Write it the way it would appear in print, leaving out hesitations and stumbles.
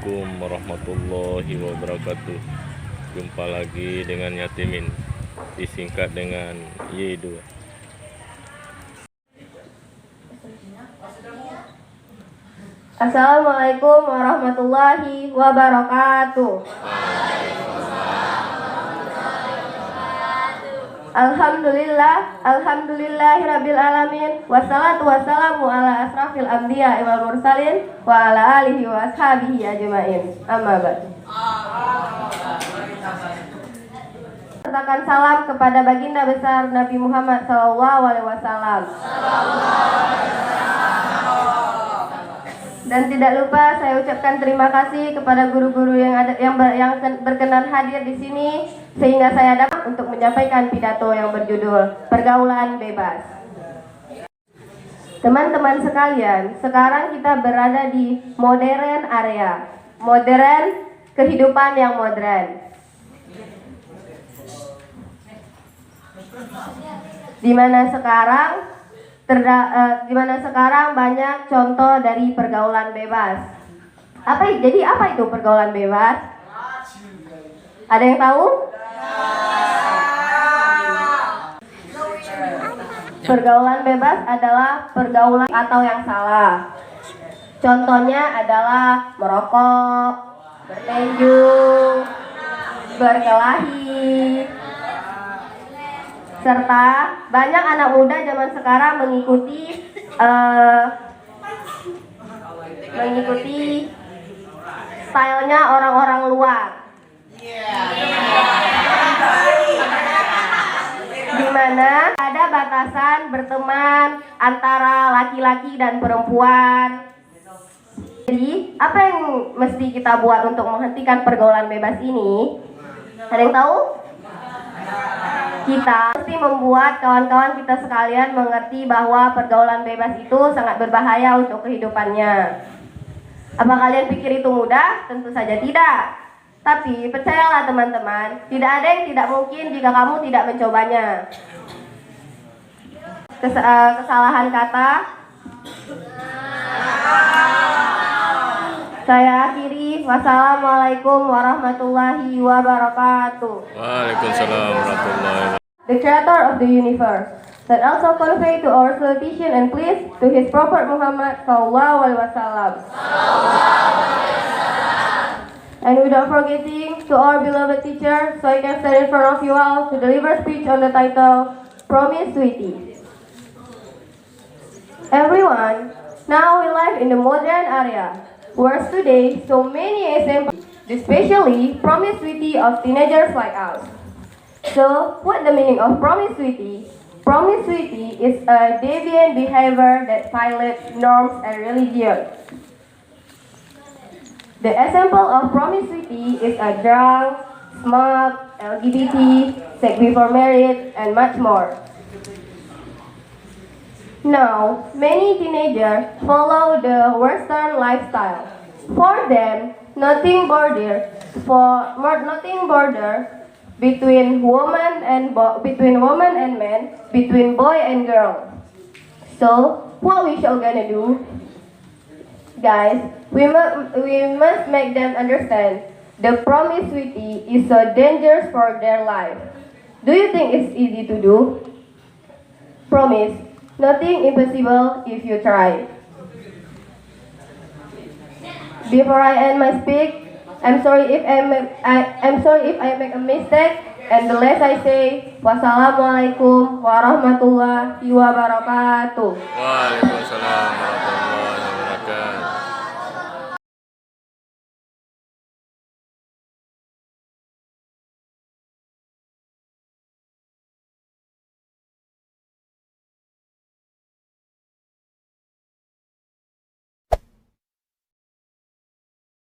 Assalamualaikum warahmatullahi wabarakatuh. Jumpa lagi dengan Yatimin, disingkat dengan Y2. Assalamualaikum warahmatullahi wabarakatuh. Alhamdulillahirabbil alamin, wassalatu wassalamu ala asrafil anbiya wal mursalin wa ala alihi wa ashabihi ajmain. Amma ba'd. Katakan salam kepada baginda besar Nabi Muhammad SAW. Dan tidak lupa saya ucapkan terima kasih kepada guru-guru yang berkenan hadir di sini sehingga saya dapat untuk menyampaikan pidato yang berjudul Pergaulan Bebas. Teman-teman sekalian, sekarang kita berada di modern area. Modern, kehidupan yang modern. Di mana sekarang banyak contoh dari pergaulan bebas. Jadi apa itu pergaulan bebas? Ada yang tahu? Pergaulan bebas adalah pergaulan atau yang salah. Contohnya adalah merokok, bertinju, berkelahi, serta banyak anak muda zaman sekarang mengikuti stylenya orang-orang luar, di mana ada batasan berteman antara laki-laki dan perempuan. Jadi apa yang mesti kita buat untuk menghentikan pergaulan bebas ini? Ada yang tahu? Kita mesti membuat kawan-kawan kita sekalian mengerti bahwa pergaulan bebas itu sangat berbahaya untuk kehidupannya. Apa kalian pikir itu mudah? Tentu saja tidak. Tapi percayalah teman-teman, tidak ada yang tidak mungkin jika kamu tidak mencobanya. Kesalahan kata. Saya akhiri. Wassalamualaikum warahmatullahi wabarakatuh. Waalaikumsalam warahmatullahi wabarakatuh. The Creator of the universe, that also convey to our salutation and please to His Prophet Muhammad sallallahu alaihi wasallam. And without forgetting to our beloved teacher, so I can stand in front of you all to deliver speech on the title Promise Sweetie. Everyone, now we live in the modern area, where today so many examples, especially Promise Sweetie of teenagers like us. So, what the meaning of Promise Sweetie? Promise Sweetie is a deviant behavior that violates norms and religion. The example of Promise Sweetie is a drunk, smoke, LGBT, sex before marriage, and much more. Now, many teenagers follow the Western lifestyle. For them, nothing border between woman and man, between boy and girl. So, what we shall gonna do? Guys, we must make them understand the Promise Sweetie is so dangerous for their life. Do you think it's easy to do? Promise, nothing impossible if you try. Before I end my speech, I'm sorry if I make a mistake, and the last I say, wassalamualaikum warahmatullahi wabarakatuh. Waalaikumsalam.